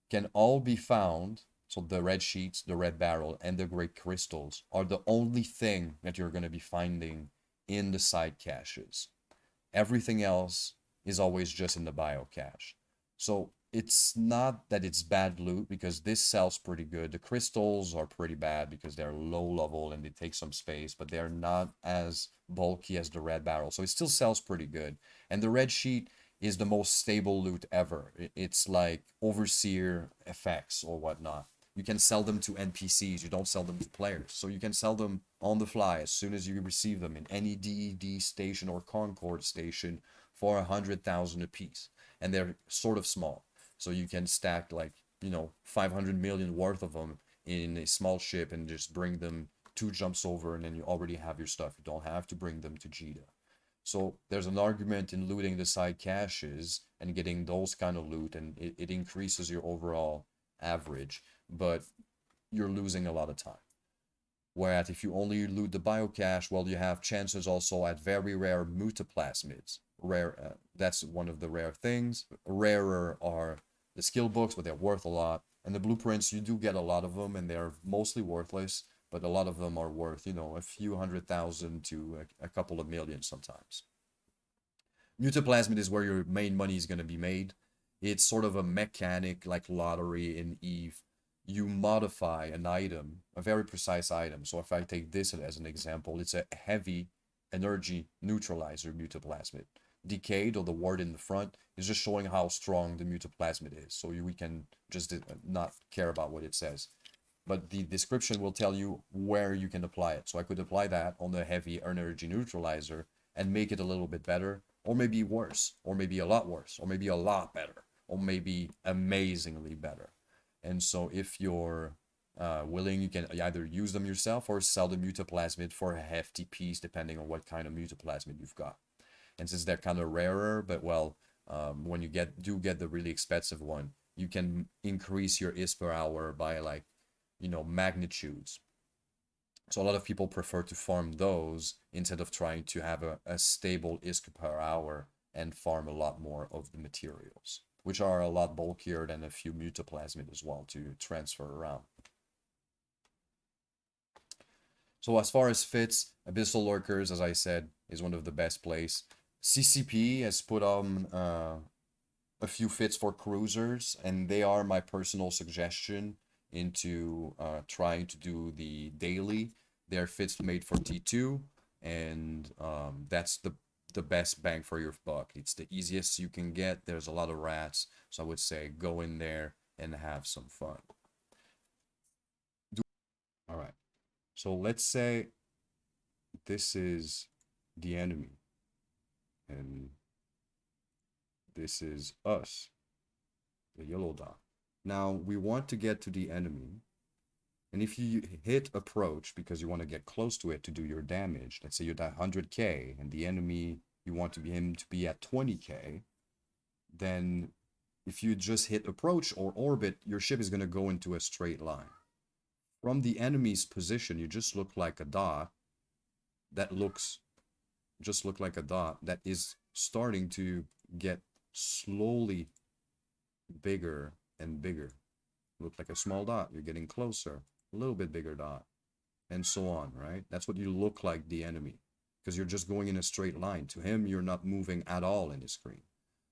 can all be found. So the red sheets, the red barrel, and the gray crystals are the only thing that you're going to be finding in the side caches. Everything else is always just in the bio cache. So it's not that it's bad loot, because this sells pretty good. The crystals are pretty bad because they're low level and they take some space, but they're not as bulky as the red barrel. So it still sells pretty good. And the red sheet is the most stable loot ever. It's like overseer effects or whatnot. You can sell them to NPCs. You don't sell them to players. So you can sell them on the fly as soon as you receive them in any DED station or Concord station for 100,000 apiece. And they're sort of small. So you can stack like, 500 million worth of them in a small ship and just bring them 2 jumps over, and then you already have your stuff. You don't have to bring them to Jita. So there's an argument in looting the side caches and getting those kind of loot, and it increases your overall average, but you're losing a lot of time. Whereas if you only loot the biocache, well, you have chances also at very rare mutaplasmids. Rare, that's one of the rare things. Rarer are the skill books, but they're worth a lot. And the blueprints, you do get a lot of them, and they're mostly worthless, but a lot of them are worth, a few 100,000 to a couple of million sometimes. Mutaplasmid is where your main money is going to be made. It's sort of a mechanic like lottery in EVE. You modify an item, a very precise item. So if I take this as an example, it's a heavy energy neutralizer mutaplasmid. Decayed, or the word in the front, is just showing how strong the mutaplasmid is. So we can just not care about what it says. But the description will tell you where you can apply it. So I could apply that on the heavy energy neutralizer and make it a little bit better, or maybe worse, or maybe a lot worse, or maybe a lot better, or maybe amazingly better. And so if you're willing, you can either use them yourself or sell the mutaplasmid for a hefty piece, depending on what kind of mutaplasmid you've got. And since they're kind of rarer, but well, when you get the really expensive one, you can increase your IS per hour by like, magnitudes. So a lot of people prefer to farm those instead of trying to have a stable ISK per hour and farm a lot more of the materials, which are a lot bulkier than a few mutaplasmid as well to transfer around. So as far as fits, Abyssal Lurkers, as I said, is one of the best plays. CCP has put on a few fits for cruisers, and they are my personal suggestion into trying to do the daily. They're fits made for T2, and that's the best bang for your buck. It's the easiest you can get. There's a lot of rats, so I would say go in there and have some fun. All right. So let's say this is the enemy, and this is us, the yellow dot. Now we want to get to the enemy, and if you hit approach because you want to get close to it to do your damage, let's say you're at 100k and the enemy you want him to be at 20k, then if you just hit approach or orbit, your ship is going to go into a straight line. From the enemy's position, you just look like a dot that looks just look like a dot that is starting to get slowly bigger and bigger. Look like a small dot, you're getting closer, a little bit bigger dot, and so on, right? That's what you look like the enemy, because you're just going in a straight line. To him, you're not moving at all in his screen.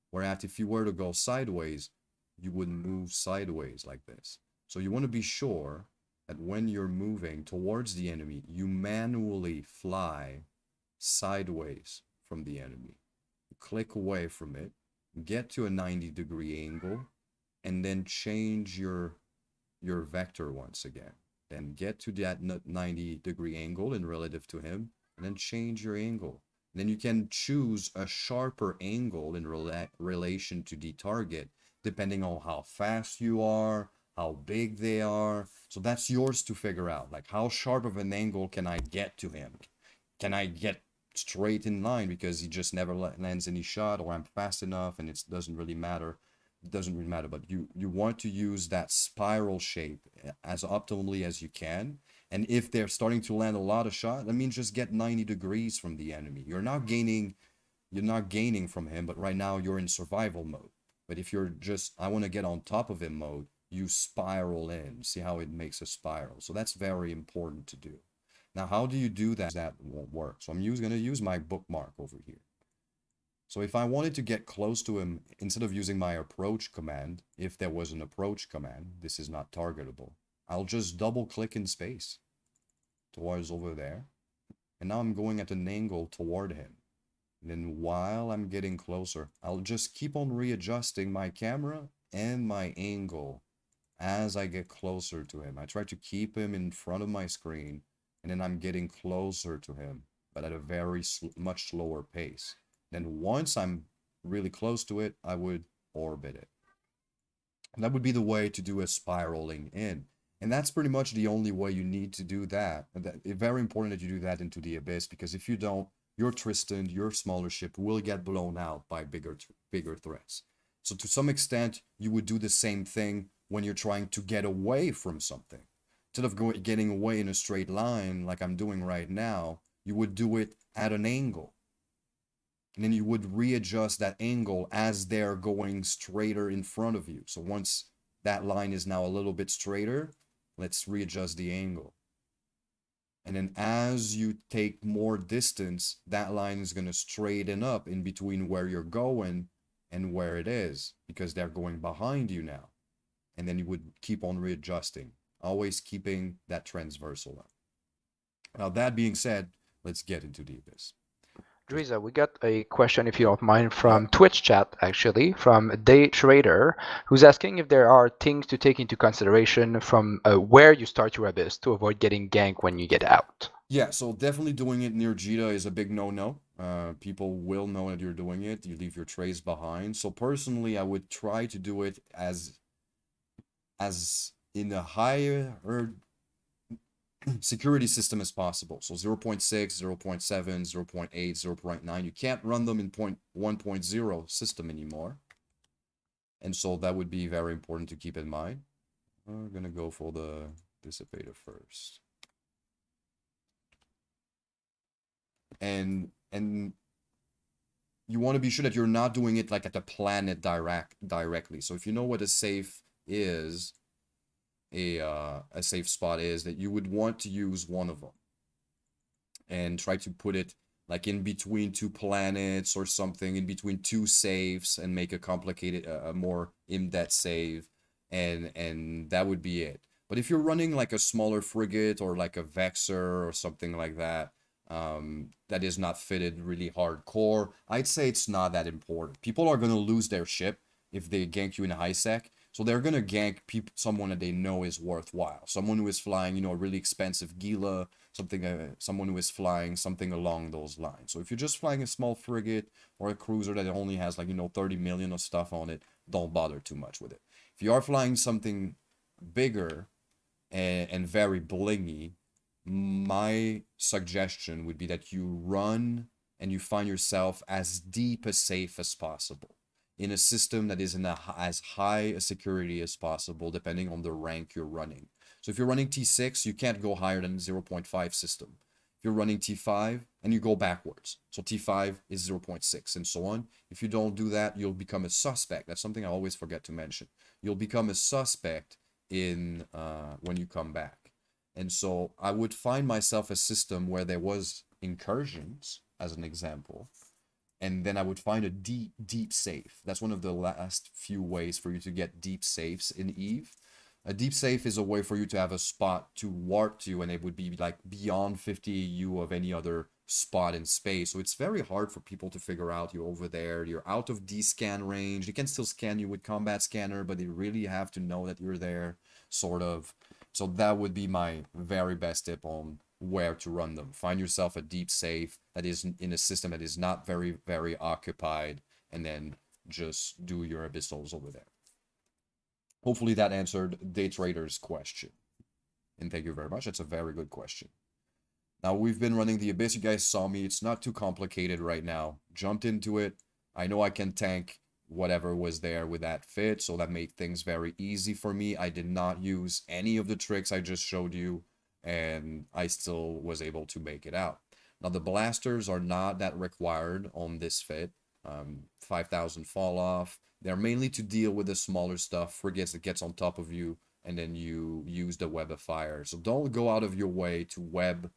Whereas if you were to go sideways, you would move sideways like this. So you want to be sure that when you're moving towards the enemy, you manually fly sideways from the enemy. Click away from it, get to a 90-degree angle, and then change your vector once again. Then get to that 90-degree angle in relative to him, and then change your angle. And then you can choose a sharper angle in relation to the target, depending on how fast you are, how big they are. So that's yours to figure out. Like, how sharp of an angle can I get to him? Can I get straight in line because he just never lands any shot, or I'm fast enough and it doesn't really matter. It doesn't really matter, but you want to use that spiral shape as optimally as you can. And if they're starting to land a lot of shots, that means just get 90 degrees from the enemy. You're not gaining from him, but right now you're in survival mode. But if you're just, I want to get on top of him mode, you spiral in. See how it makes a spiral. So that's very important to do. Now, how do you do that? That won't work. So I'm going to use my bookmark over here. So if I wanted to get close to him, instead of using my approach command, if there was an approach command, this is not targetable. I'll just double click in space towards over there. And now I'm going at an angle toward him. And then while I'm getting closer, I'll just keep on readjusting my camera and my angle as I get closer to him. I try to keep him in front of my screen, and then I'm getting closer to him, but at a very much slower pace. Then once I'm really close to it, I would orbit it. And that would be the way to do a spiraling in. And that's pretty much the only way you need to do that. And it's very important that you do that into the Abyss, because if you don't, your Tristan, your smaller ship will get blown out by bigger threats. So to some extent, you would do the same thing when you're trying to get away from something. Instead of getting away in a straight line like I'm doing right now, you would do it at an angle. And then you would readjust that angle as they're going straighter in front of you. So once that line is now a little bit straighter, let's readjust the angle. And then as you take more distance, that line is going to straighten up in between where you're going and where it is, because they're going behind you now. And then you would keep on readjusting, always keeping that transversal up. Now, that being said, let's get into the Abyss. Dreeza, we got a question, if you don't mind, from Twitch chat, actually, from Day Trader, who's asking if there are things to take into consideration from where you start your Abyss to avoid getting ganked when you get out. Yeah, so definitely doing it near Jita is a big no-no. People will know that you're doing it. You leave your trays behind. So personally, I would try to do it as in a higher security system as possible. So 0.6, 0.7, 0.8, 0.9. You can't run them in 1.0 system anymore. And so that would be very important to keep in mind. We're going to go for the dissipator first. And you want to be sure that you're not doing it like at the planet directly. So if you know what a safe is, a safe spot is, that you would want to use one of them. and try to put it like in between two planets or something, in between two saves, and make a complicated, a more in-depth save, and that would be it. But if you're running like a smaller frigate or like a vexor or something like that, that is not fitted really hardcore, I'd say it's not that important. People are gonna lose their ship if they gank you in a high sec, so they're gonna gank someone that they know is worthwhile, someone who is flying, you know, a really expensive Gila, something, someone who is flying something along those lines. So if you're just flying a small frigate or a cruiser that only has like, you know, 30 million of stuff on it, don't bother too much with it. If you are flying something bigger and very blingy, my suggestion would be that you run and you find yourself as deep a safe as possible in a system that is in as high a security as possible, depending on the rank you're running. So if you're running T6, you can't go higher than 0.5 system. If you're running T5, and you go backwards. So T5 is 0.6 and so on. If you don't do that, you'll become a suspect. That's something I always forget to mention. You'll become a suspect in when you come back. And so I would find myself a system where there was incursions, as an example, and then I would find a deep safe. That's one of the last few ways for you to get deep safes in EVE. A deep safe is a way for you to have a spot to warp to, and it would be like beyond 50 EU of any other spot in space. So it's very hard for people to figure out you're over there, you're out of D-scan range. They can still scan you with combat scanner, but they really have to know that you're there, sort of. So that would be my very best tip on where to run them. Find yourself a deep safe that is in a system that is not very occupied, and then just do your abyssals over there. Hopefully that answered Day Trader's question. And thank you very much. That's a very good question. Now, we've been running the Abyss. You guys saw me. It's not too complicated right now. Jumped into it. I know I can tank whatever was there with that fit, so that made things very easy for me. I did not use any of the tricks I just showed you, and I still was able to make it out. Now, the blasters are not that required on this fit. 5,000 fall off. They're mainly to deal with the smaller stuff, frigates that gets on top of you, and then you use the web of fire. So don't go out of your way to web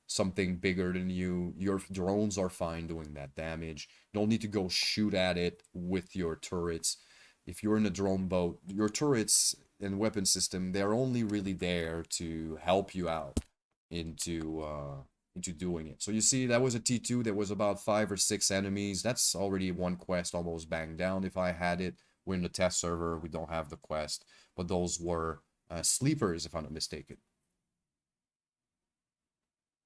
something bigger than you. Your drones are fine doing that damage. You don't need to go shoot at it with your turrets. If you're in a drone boat, your turrets and weapon system, they're only really there to help you out into doing it. So you see, that was a T2. There was about 5 or 6 enemies. That's already one quest almost banged down. If I had it, we're in the test server. We don't have the quest, but those were sleepers, if I'm not mistaken.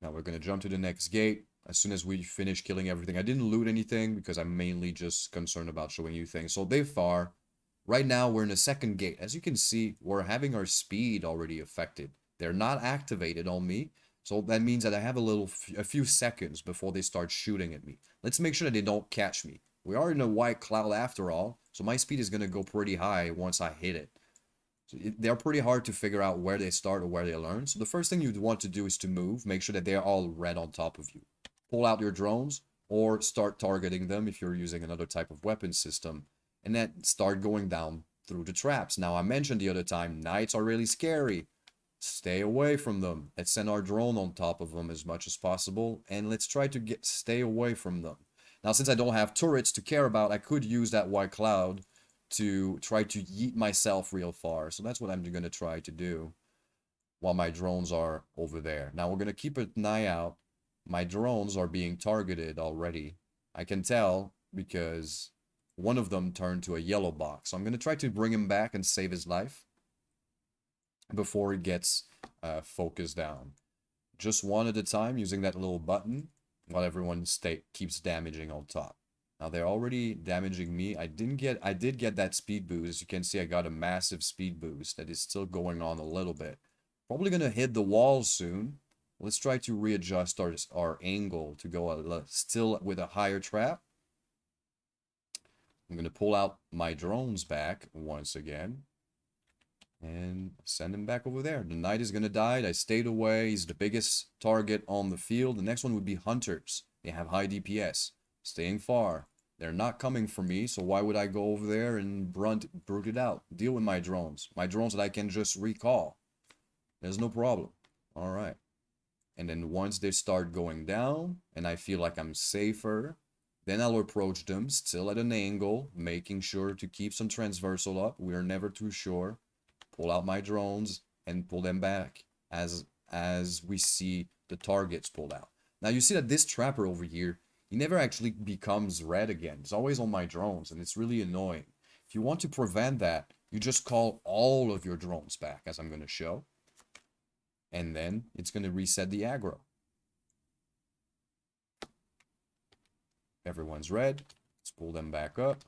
Now we're going to jump to the next gate as soon as we finish killing everything. I didn't loot anything because I'm mainly just concerned about showing you things. So they far. Right now we're in the second gate. As you can see, we're having our speed already affected. They're not activated on me. So that means that I have a few seconds before they start shooting at me. Let's make sure that they don't catch me. We are in a white cloud after all, so my speed is going to go pretty high once I hit it. So they're pretty hard to figure out where they start or where they learn. So the first thing you'd want to do is to move. Make sure that they're all red on top of you. Pull out your drones or start targeting them if you're using another type of weapon system. And then start going down through the traps. Now, I mentioned the other time, knights are really scary. Stay away from them. Let's send our drone on top of them as much as possible, and let's try to stay away from them. Now, since I don't have turrets to care about, I could use that white cloud to try to yeet myself real far. So that's what I'm going to try to do while my drones are over there. Now, we're going to keep an eye out. My drones are being targeted already. I can tell because one of them turned to a yellow box. So I'm going to try to bring him back and save his life before it gets focused down. Just one at a time using that little button while everyone keeps damaging on top. Now they're already damaging me. I did get that speed boost. As you can see, I got a massive speed boost that is still going on a little bit. Probably gonna hit the wall soon. Let's try to readjust our angle to go still with a higher trap. I'm gonna pull out my drones back once again and send him back over there. The knight is gonna die. I stayed away. He's the biggest target on the field. The next one would be hunters. They have high DPS. Staying far. They're not coming for me, so why would I go over there and brute it out? Deal with my drones. My drones that I can just recall. There's no problem. Alright. And then once they start going down and I feel like I'm safer, then I'll approach them still at an angle, making sure to keep some transversal up. We're never too sure. Pull out my drones and pull them back as we see the targets pulled out. Now you see that this trapper over here, he never actually becomes red again. It's always on my drones, and it's really annoying. If you want to prevent that, you just call all of your drones back, as I'm going to show. And then it's going to reset the aggro. Everyone's red. Let's pull them back up.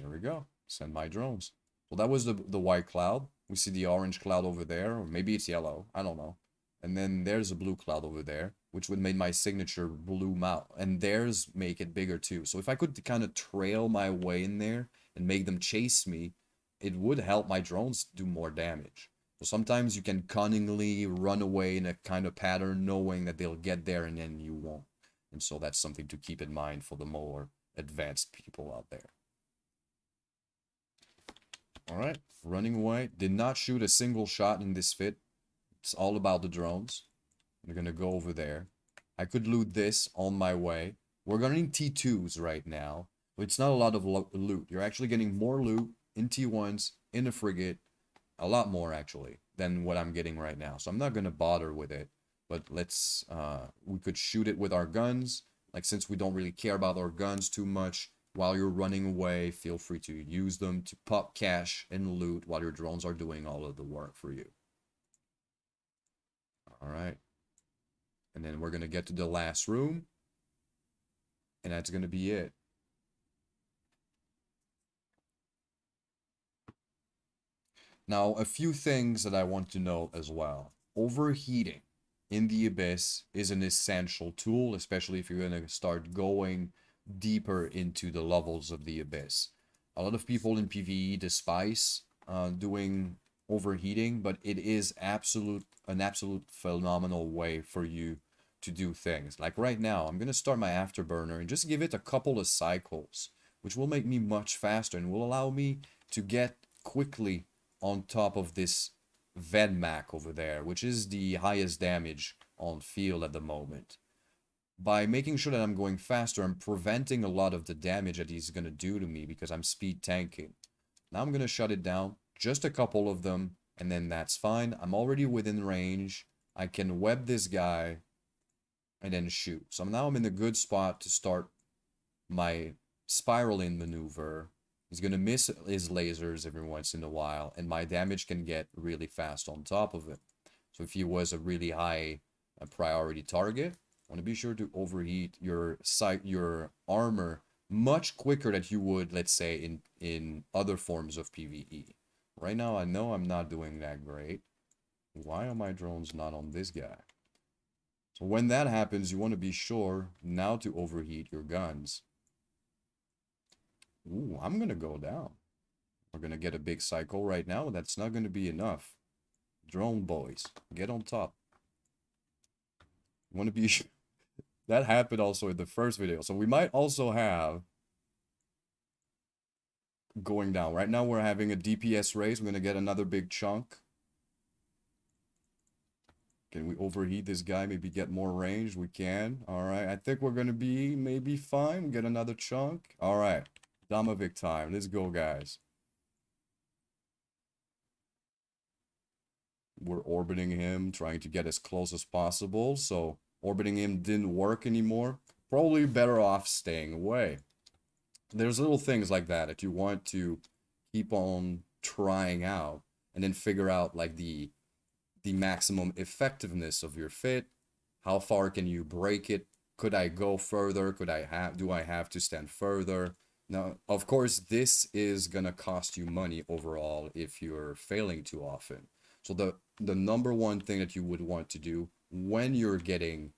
Here we go. Send my drones. Well, that was the white cloud. We see the orange cloud over there, or maybe it's yellow. I don't know. And then there's a blue cloud over there, which would make my signature bloom out. And theirs make it bigger too. So if I could kind of trail my way in there and make them chase me, it would help my drones do more damage. So sometimes you can cunningly run away in a kind of pattern, knowing that they'll get there and then you won't. And so that's something to keep in mind for the more advanced people out there. Alright, running away. Did not shoot a single shot in this fit. It's all about the drones. We're gonna go over there. I could loot this on my way. We're running T2s right now, but it's not a lot of loot. You're actually getting more loot in T1s, in a frigate, a lot more actually, than what I'm getting right now. So I'm not gonna bother with it, but let's, we could shoot it with our guns. Like, since we don't really care about our guns too much, while you're running away, feel free to use them to pop cash and loot while your drones are doing all of the work for you. Alright. And then we're going to get to the last room. And that's going to be it. Now, a few things that I want to note as well. Overheating in the Abyss is an essential tool, especially if you're going to start going deeper into the levels of the Abyss. A lot of people in PvE despise doing overheating, but it is an absolute phenomenal way for you to do things. Like right now, I'm going to start my afterburner and just give it a couple of cycles, which will make me much faster and will allow me to get quickly on top of this Vedmak over there, which is the highest damage on field at the moment. By making sure that I'm going faster, I'm preventing a lot of the damage that he's going to do to me because I'm speed tanking. Now I'm going to shut it down, just a couple of them, and then that's fine. I'm already within range. I can web this guy and then shoot. So now I'm in a good spot to start my spiraling maneuver. He's going to miss his lasers every once in a while, and my damage can get really fast on top of it. So if he was a really high priority target, want to be sure to overheat your armor much quicker than you would, let's say, in other forms of PvE. Right now, I know I'm not doing that great. Why are my drones not on this guy? So when that happens, you want to be sure now to overheat your guns. Ooh, I'm going to go down. We're going to get a big cycle right now. That's not going to be enough. Drone boys, get on top. You want to be sure. That happened also in the first video. So we might also have going down. Right now we're having a DPS race. We're going to get another big chunk. Can we overheat this guy? Maybe get more range? We can. Alright. I think we're going to be maybe fine. Get another chunk. Alright. Damavik time. Let's go, guys. We're orbiting him, trying to get as close as possible. So orbiting him didn't work anymore. Probably better off staying away. There's little things like that you want to keep on trying out and then figure out like the maximum effectiveness of your fit. How far can you break it? Could I go further? Do I have to stand further? Now, of course, this is gonna cost you money overall if you're failing too often. So the number one thing that you would want to do when you're getting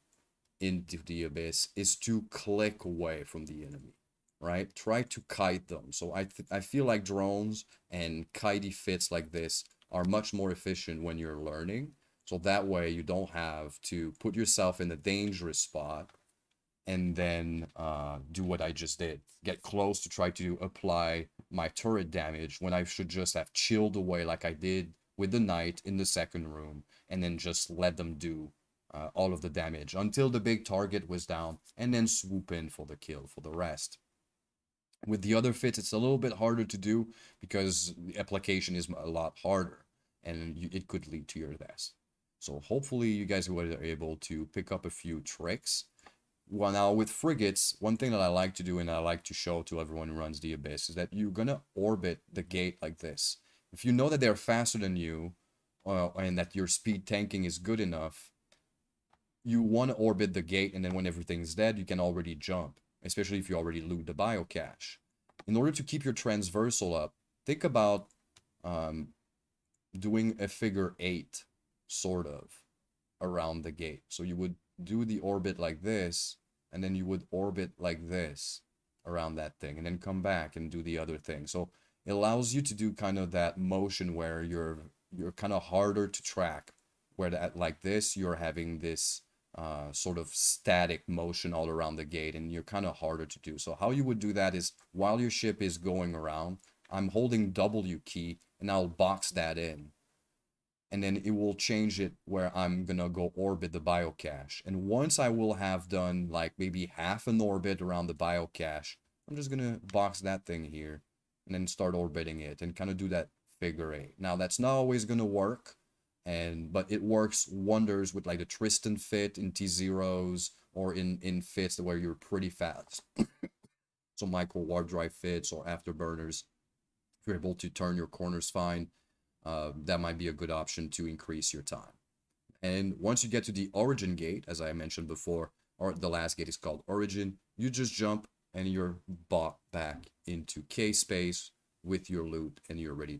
into the Abyss is to click away from the enemy, right? Try to kite them. So I feel like drones and kitey fits like this are much more efficient when you're learning. So that way you don't have to put yourself in a dangerous spot and then do what I just did. Get close to try to apply my turret damage when I should just have chilled away like I did with the knight in the second room, and then just let them do all of the damage until the big target was down, and then swoop in for the kill for the rest. With the other fits, it's a little bit harder to do because the application is a lot harder, and it could lead to your death. So hopefully you guys were able to pick up a few tricks. Well, now with frigates, one thing that I like to do and I like to show to everyone who runs the Abyss is that you're gonna orbit the gate like this. If you know that they're faster than you, and that your speed tanking is good enough, you want to orbit the gate, and then when everything's dead, you can already jump, especially if you already loot the biocache. In order to keep your transversal up, think about doing a figure 8, sort of, around the gate. So you would do the orbit like this, and then you would orbit like this around that thing, and then come back and do the other thing. So it allows you to do kind of that motion where you're kind of harder to track, where that like this, you're having this sort of static motion all around the gate, and you're kind of harder to do. So how you would do that is while your ship is going around, I'm holding W key, and I'll box that in. And then it will change it where I'm gonna go orbit the biocache. And once I will have done like maybe half an orbit around the biocache, I'm just gonna box that thing here and then start orbiting it and kind of do that figure 8. Now that's not always gonna work, but it works wonders with like the Tristan fit in T0s or in fits where you're pretty fast. So micro warp drive fits or afterburners, if you're able to turn your corners fine, that might be a good option to increase your time. And once you get to the origin gate, as I mentioned before, or the last gate is called origin, you just jump and you're bought back into K space with your loot, and you're ready